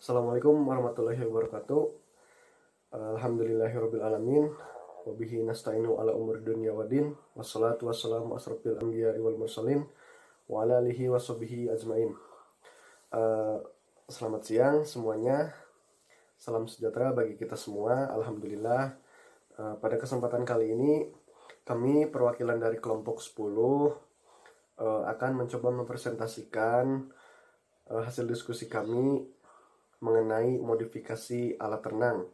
Assalamualaikum warahmatullahi wabarakatuh. Alhamdulillahirabbil alamin. Wa bihi nasta'inu ala umur dunya waddin. Wassalatu wassalamu asrofil anbiya'i wal mursalin wa ala alihi washabihi ajmain. Selamat siang semuanya. Salam sejahtera bagi kita semua. Alhamdulillah. Pada kesempatan kali ini kami perwakilan dari kelompok 10 akan mencoba mempresentasikan hasil diskusi kami mengenai modifikasi alat renang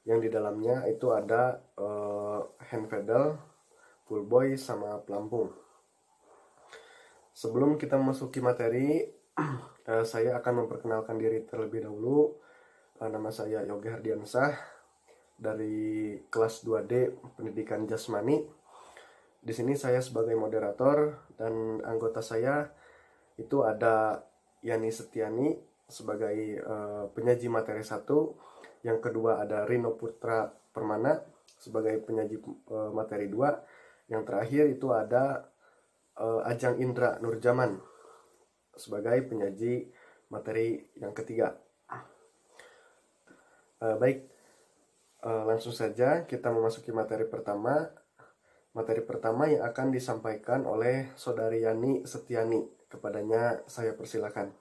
yang di dalamnya itu ada hand paddle, full buoy, sama pelampung. Sebelum kita memasuki materi, saya akan memperkenalkan diri terlebih dahulu. Nama saya Yogi Hardiansah dari kelas 2D Pendidikan Jasmani. Di sini saya sebagai moderator dan anggota saya itu ada Yani Setiani sebagai penyaji materi 1, yang kedua ada Rino Putra Permana sebagai penyaji materi 2, yang terakhir itu ada Ajang Indra Nurjaman sebagai penyaji materi yang ketiga. Baik, langsung saja kita memasuki materi pertama. Materi pertama yang akan disampaikan oleh Saudari Yani Setiani. Kepadanya saya persilakan.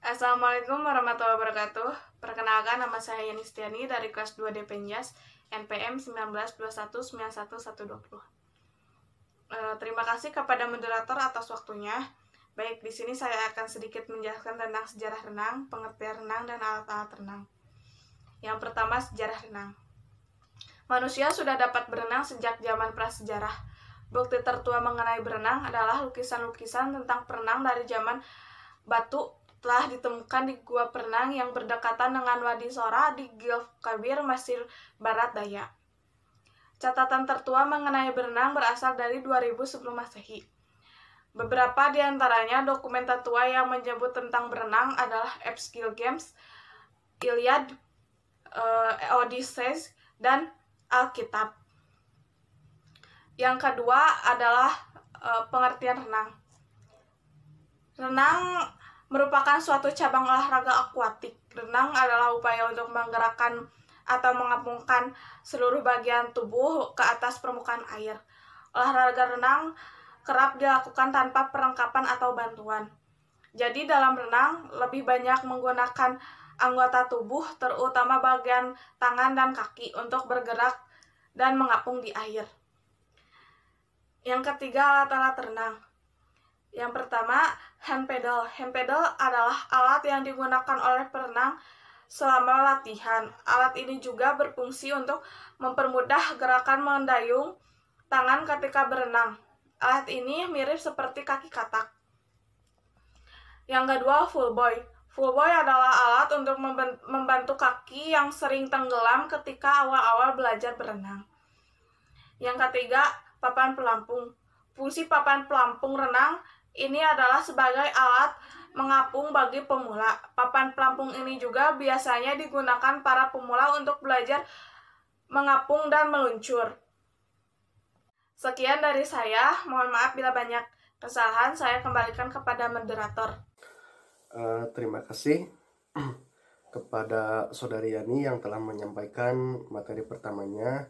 Assalamualaikum warahmatullahi wabarakatuh. Perkenalkan, nama saya Yani Setiani dari kelas 2D Penjas, NPM 1921911120. Terima kasih kepada moderator atas waktunya. Baik, di sini saya akan sedikit menjelaskan tentang sejarah renang, pengertian renang, dan alat-alat renang. Yang pertama, sejarah renang. Manusia sudah dapat berenang sejak zaman prasejarah. Bukti tertua mengenai berenang adalah lukisan-lukisan tentang perenang dari zaman batu telah ditemukan di gua perenang yang berdekatan dengan Wadi Sora di Gilf Kabir, Mesir Barat Daya. Catatan tertua mengenai berenang berasal dari 2000 sebelum Masehi. Beberapa di antaranya dokumen tertua yang menyebut tentang berenang adalah Epskill Games, Iliad, Odysseus, dan Alkitab. Yang kedua adalah pengertian renang. Renang merupakan suatu cabang olahraga akuatik. Renang adalah upaya untuk menggerakkan atau mengapungkan seluruh bagian tubuh ke atas permukaan air. Olahraga renang kerap dilakukan tanpa perlengkapan atau bantuan. Jadi dalam renang lebih banyak menggunakan anggota tubuh, terutama bagian tangan dan kaki, untuk bergerak dan mengapung di air. Yang ketiga, alat-alat renang. Yang pertama, hand paddle. Hand paddle adalah alat yang digunakan oleh perenang selama latihan. Alat ini juga berfungsi untuk mempermudah gerakan mendayung tangan ketika berenang. Alat ini mirip seperti kaki katak. Yang kedua, full buoy. Full buoy adalah alat untuk membantu kaki yang sering tenggelam ketika awal-awal belajar berenang. Yang ketiga, papan pelampung. Fungsi papan pelampung renang ini adalah sebagai alat mengapung bagi pemula. Papan pelampung ini juga biasanya digunakan para pemula untuk belajar mengapung dan meluncur. Sekian dari saya. Mohon maaf bila banyak kesalahan. Saya kembalikan kepada moderator. Terima kasih kepada Saudari Yani yang telah menyampaikan materi pertamanya.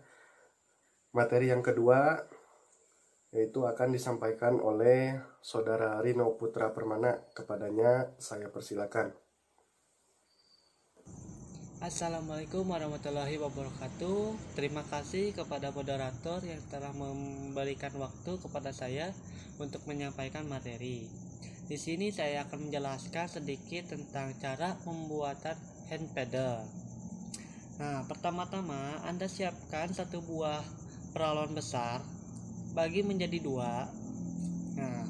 Materi yang kedua yaitu akan disampaikan oleh Saudara Rino Putra Permana. Kepadanya saya persilakan. Assalamualaikum warahmatullahi wabarakatuh. Terima kasih kepada moderator yang telah memberikan waktu kepada saya untuk menyampaikan materi. Di sini saya akan menjelaskan sedikit tentang cara pembuatan hand paddle. Nah, pertama-tama Anda siapkan satu buah peralon besar, bagi menjadi 2. Nah,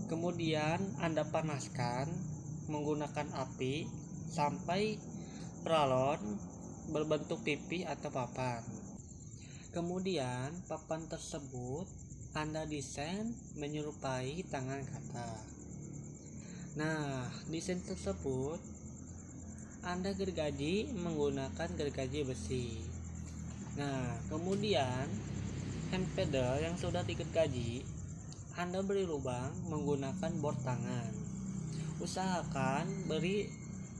kemudian Anda panaskan menggunakan api sampai peralon berbentuk pipi atau papan. Kemudian papan tersebut Anda desain menyerupai tangan kata. Nah, desain tersebut Anda gergaji menggunakan gergaji besi. Nah, kemudian hand paddle yang sudah digergaji Anda beri lubang menggunakan bor tangan. Usahakan beri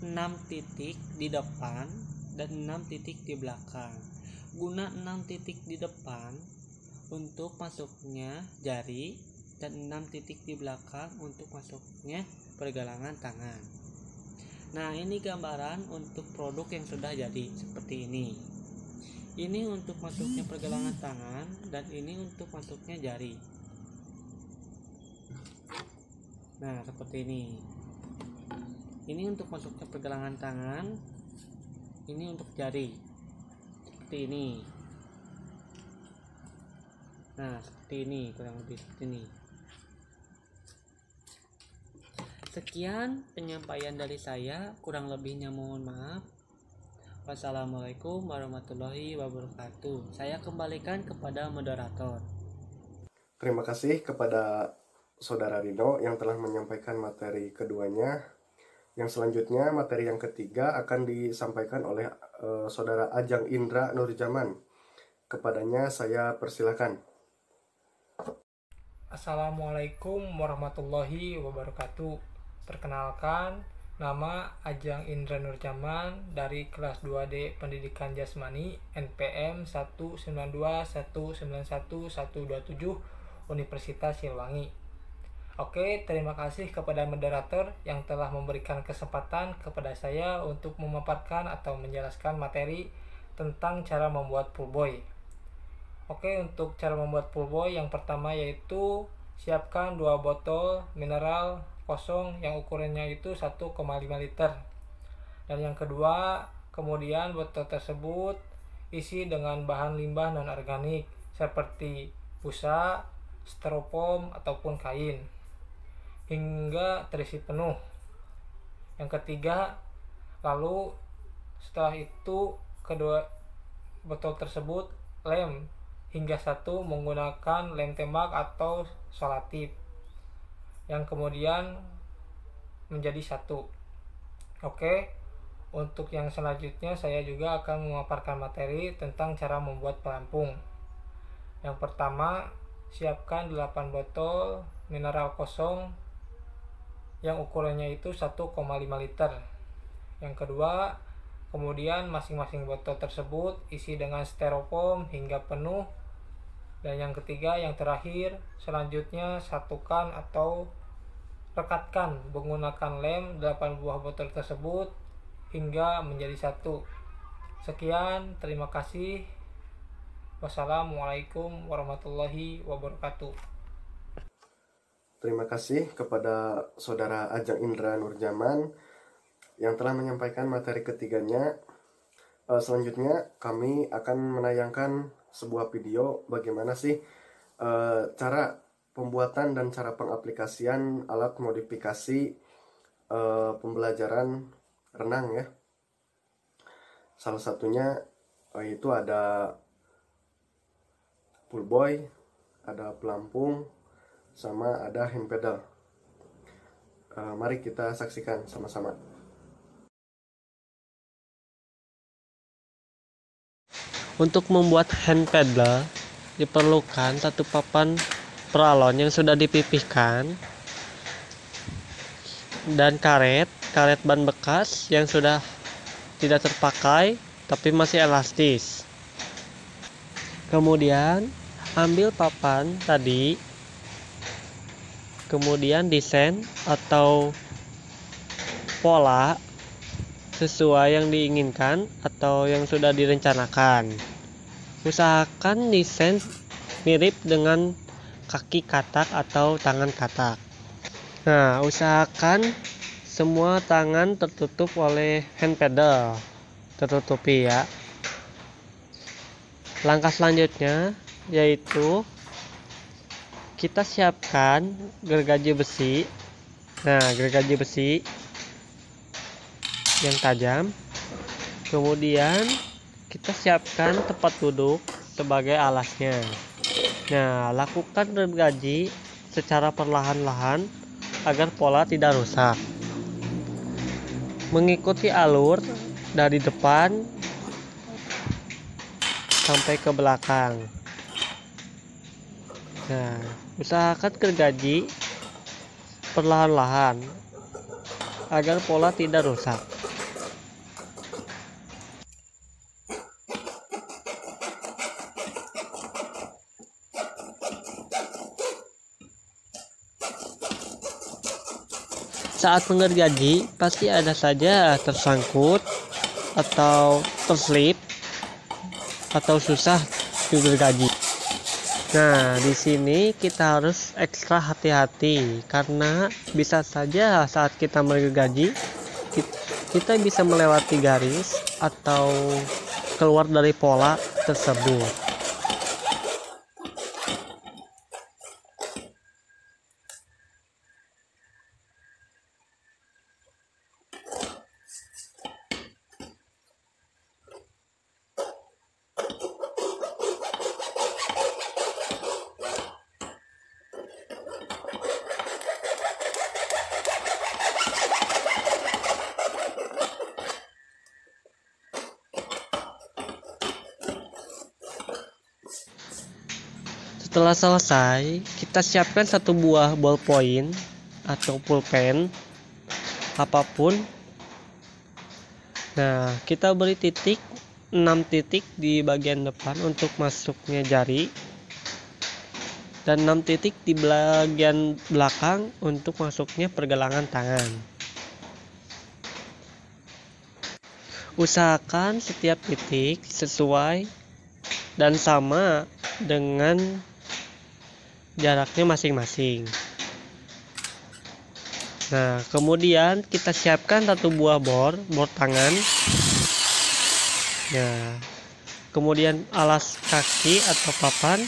6 titik di depan dan 6 titik di belakang. Guna 6 titik di depan untuk masuknya jari dan 6 titik di belakang untuk masuknya pergelangan tangan. Nah, ini gambaran untuk produk yang sudah jadi seperti ini. Ini untuk masuknya pergelangan tangan dan ini untuk masuknya jari. Nah, seperti ini. Ini untuk masuknya pergelangan tangan, ini untuk jari. Seperti ini. Nah, seperti ini, kurang lebih seperti ini. Sekian penyampaian dari saya, kurang lebihnya mohon maaf. Wassalamualaikum warahmatullahi wabarakatuh. Saya kembalikan kepada moderator. Terima kasih kepada Saudara Rino yang telah menyampaikan materi keduanya. Yang selanjutnya, materi yang ketiga akan disampaikan oleh Saudara Ajang Indra Nurjaman. Kepadanya saya persilakan. Assalamualaikum warahmatullahi wabarakatuh. Perkenalkan, nama Ajang Indra Nurjaman dari kelas 2D Pendidikan Jasmani NPM 192191127 Universitas Silwangi. Oke, terima kasih kepada moderator yang telah memberikan kesempatan kepada saya untuk memaparkan atau menjelaskan materi tentang cara membuat poolboy. Oke, untuk cara membuat poolboy yang pertama yaitu siapkan 2 botol mineral kosong yang ukurannya itu 1,5 liter. Dan yang kedua, kemudian botol tersebut isi dengan bahan limbah non-organik seperti busa, styrofoam ataupun kain hingga terisi penuh. Yang ketiga, lalu setelah itu kedua botol tersebut lem hingga satu menggunakan lem tembak atau selotip yang kemudian menjadi satu. Oke, untuk yang selanjutnya saya juga akan memaparkan materi tentang cara membuat pelampung. Yang pertama, siapkan 8 botol mineral kosong yang ukurannya itu 1,5 liter. Yang kedua, kemudian masing-masing botol tersebut isi dengan styrofoam hingga penuh. Dan yang ketiga, yang terakhir, selanjutnya satukan atau rekatkan menggunakan lem 8 buah botol tersebut hingga menjadi satu. Sekian, terima kasih. Wassalamualaikum warahmatullahi wabarakatuh. Terima kasih kepada Saudara Ajang Indra Nurjaman yang telah menyampaikan materi ketiganya. Selanjutnya kami akan menayangkan sebuah video bagaimana sih cara pembuatan dan cara pengaplikasian alat modifikasi pembelajaran renang ya. Salah satunya itu ada poolboy, ada pelampung, sama ada hand pedal. Mari kita saksikan sama-sama. Untuk membuat hand pedal diperlukan satu papan peralon yang sudah dipipihkan dan karet ban bekas yang sudah tidak terpakai tapi masih elastis. Kemudian ambil papan tadi, kemudian desain atau pola sesuai yang diinginkan atau yang sudah direncanakan. Usahakan desain mirip dengan kaki katak atau tangan katak. Nah, usahakan semua tangan tertutup oleh hand pedal, tertutupi ya. Langkah selanjutnya yaitu kita siapkan gergaji besi. Nah, gergaji besi yang tajam. Kemudian kita siapkan tempat duduk sebagai alasnya. Nah, lakukan gergaji secara perlahan-lahan agar pola tidak rusak. Mengikuti alur dari depan sampai ke belakang. Nah, usahakan gergaji perlahan-lahan agar pola tidak rusak. Saat menggergaji, pasti ada saja tersangkut atau terselip atau susah digergaji. Nah, di sini kita harus ekstra hati-hati karena bisa saja saat kita menggergaji kita bisa melewati garis atau keluar dari pola tersebut. Setelah selesai, kita siapkan satu buah ballpoint atau pulpen apapun. Nah, kita beri 6 titik di bagian depan untuk masuknya jari dan 6 titik di bagian belakang untuk masuknya pergelangan tangan. Usahakan setiap titik sesuai dan sama dengan jaraknya masing-masing. Nah, kemudian kita siapkan satu buah bor tangan. Nah, kemudian alas kaki atau papan.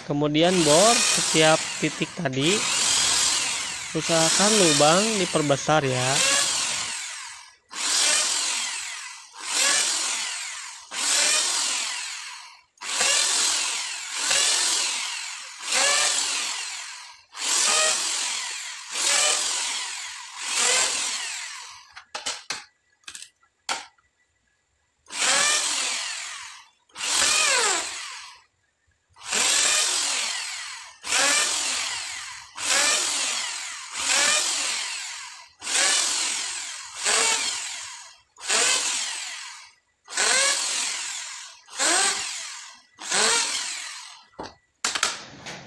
Kemudian bor setiap titik tadi. Usahakan lubang diperbesar ya.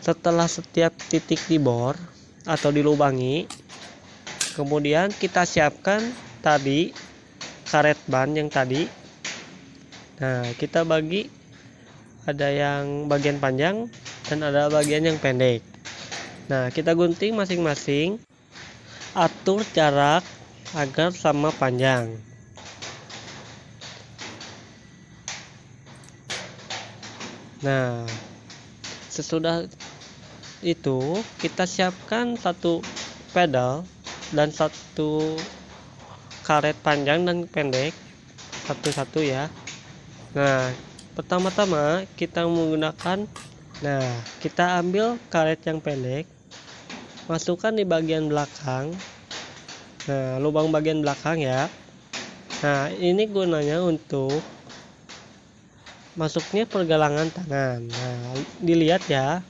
Setelah setiap titik dibor atau dilubangi, kemudian kita siapkan tadi karet ban yang tadi. Nah, kita bagi, ada yang bagian panjang dan ada bagian yang pendek. Nah, kita gunting masing-masing, atur jarak agar sama panjang. Nah, sesudah itu kita siapkan satu pedal dan satu karet panjang dan pendek satu-satu ya. Nah, pertama-tama kita menggunakan, kita ambil karet yang pendek, masukkan di bagian belakang. Nah, lubang bagian belakang ya. Nah, ini gunanya untuk masuknya pergelangan tangan. Nah, dilihat ya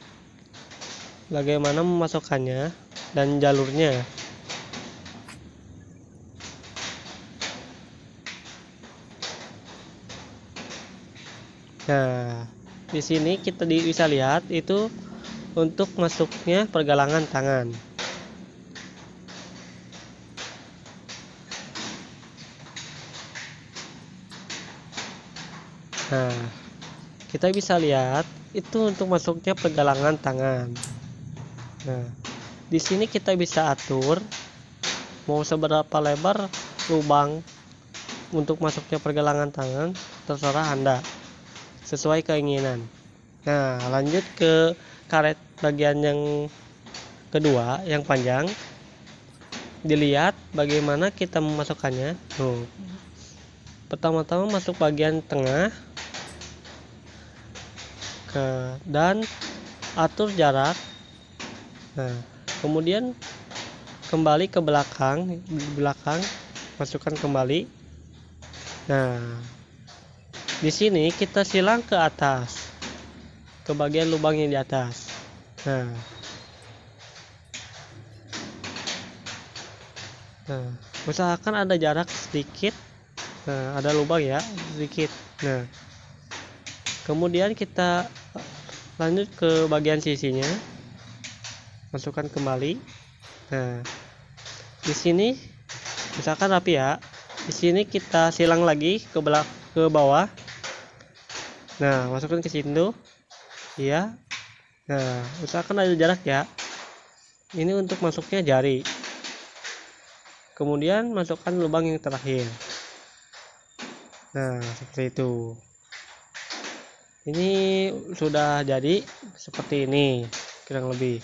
bagaimana memasukkannya dan jalurnya. Nah, di sini kita bisa lihat itu untuk masuknya pergelangan tangan. Nah, kita bisa lihat itu untuk masuknya pergelangan tangan. Nah, di sini kita bisa atur mau seberapa lebar lubang untuk masuknya pergelangan tangan, terserah Anda sesuai keinginan. Nah, lanjut ke karet bagian yang kedua yang panjang. Dilihat bagaimana kita memasukkannya. Tuh. Pertama-tama masuk bagian tengah dan atur jarak. Nah, kemudian kembali ke belakang, masukkan kembali. Nah, di sini kita silang ke atas, ke bagian lubang yang di atas. Nah, Nah, usahakan ada jarak sedikit. Nah, ada lubang ya, sedikit. Nah, kemudian kita lanjut ke bagian sisinya, masukkan kembali. Nah, di sini misalkan rapi ya. Di sini kita silang lagi ke bawah. Nah, masukkan ke situ. Iya. Nah, usahakan ada jarak ya. Ini untuk masuknya jari. Kemudian masukkan lubang yang terakhir. Nah, seperti itu. Ini sudah jadi seperti ini kurang lebih.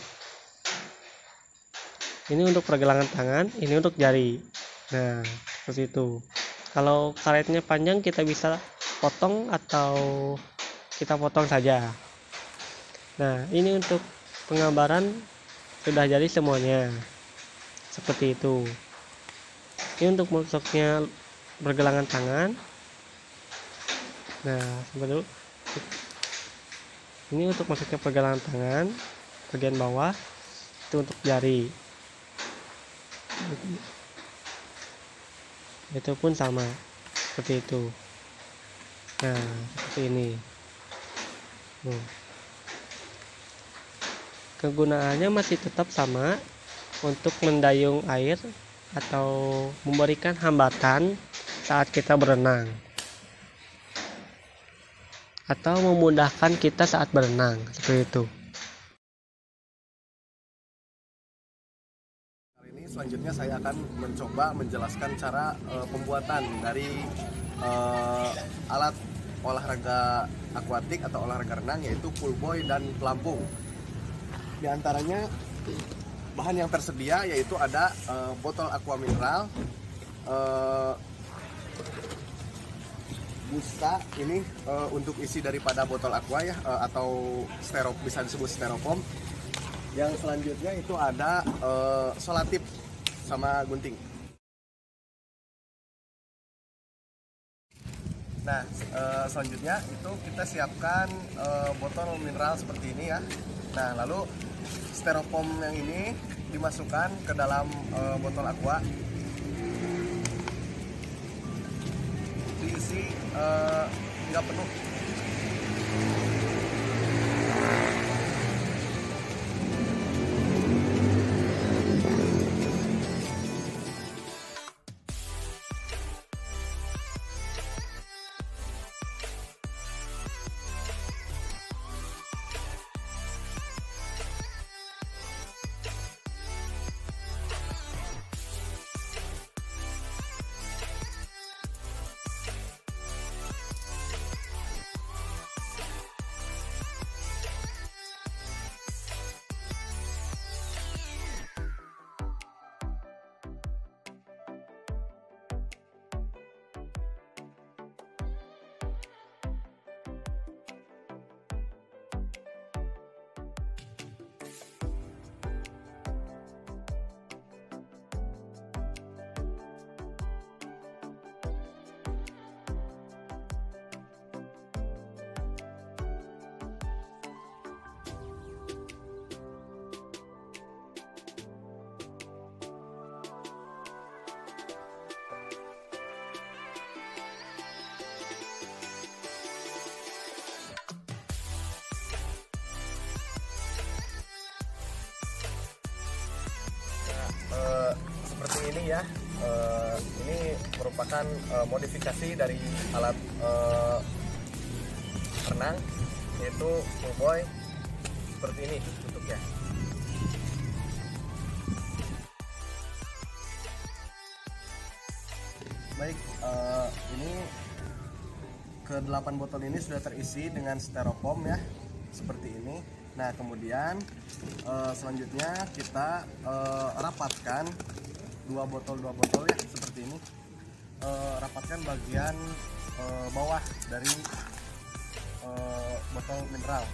Ini untuk pergelangan tangan, ini untuk jari. Nah, seperti itu. Kalau karetnya panjang kita bisa potong atau kita potong saja. Nah, ini untuk penggambaran sudah jadi semuanya. Seperti itu. Ini untuk masuknya pergelangan tangan. Nah, seperti itu. Ini untuk masuknya pergelangan tangan bagian bawah, itu untuk jari. Itu pun sama seperti itu. Nah, seperti ini. Kegunaannya masih tetap sama, untuk mendayung air atau memberikan hambatan saat kita berenang, atau memudahkan kita saat berenang, seperti itu. Kali ini selanjutnya saya akan mencoba menjelaskan cara pembuatan dari alat olahraga akuatik atau olahraga renang, yaitu pool buoy dan pelampung. Di antaranya bahan yang tersedia yaitu ada botol aqua mineral, busa ini untuk isi daripada botol aqua ya, atau bisa disebut styrofoam. Yang selanjutnya itu ada solatip sama gunting. Nah, selanjutnya itu kita siapkan botol mineral seperti ini ya. Nah, lalu styrofoam yang ini dimasukkan ke dalam botol aqua, diisi nggak penuh. Seperti ini ya, ini merupakan modifikasi dari alat renang, yaitu pool buoy. Seperti ini bentuknya. Baik, ini ke-8 botol ini sudah terisi dengan styrofoam ya, seperti ini. Nah, kemudian selanjutnya kita rapatkan dua botol ya, seperti ini. Rapatkan bagian bawah dari botol mineral.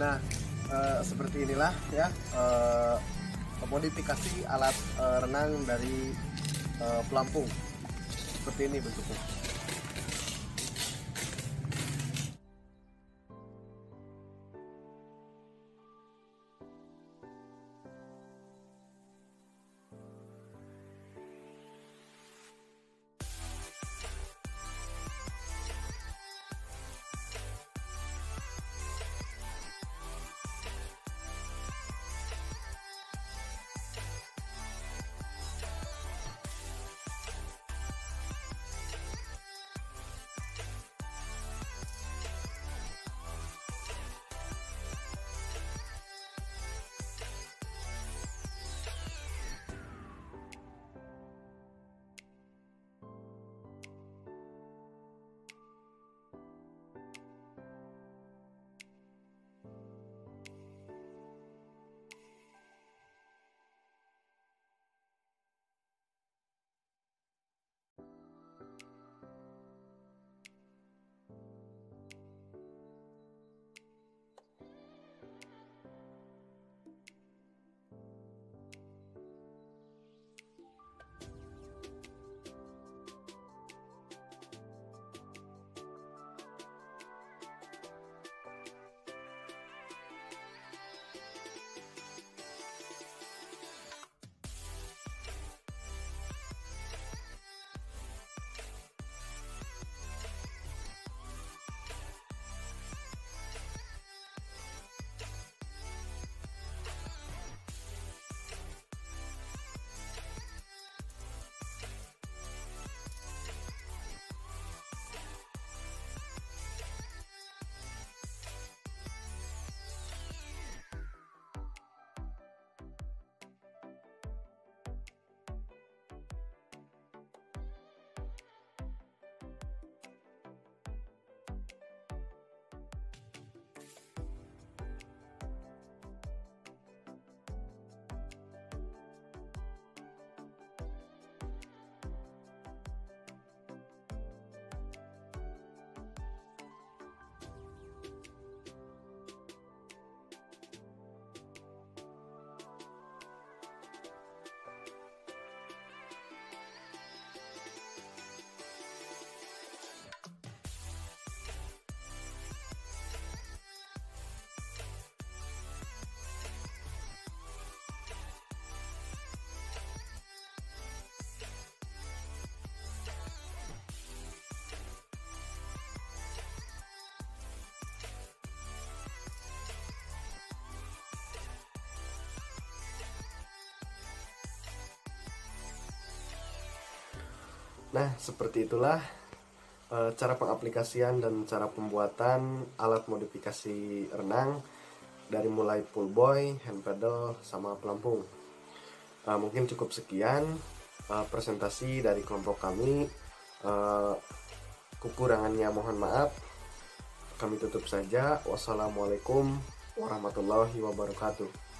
Nah, seperti inilah ya modifikasi alat renang dari pelampung. Seperti ini bentuknya. Nah, seperti itulah cara pengaplikasian dan cara pembuatan alat modifikasi renang dari mulai pool boy, hand paddle, sama pelampung. Mungkin cukup sekian presentasi dari kelompok kami. Kekurangannya mohon maaf. Kami tutup saja. Wassalamualaikum warahmatullahi wabarakatuh.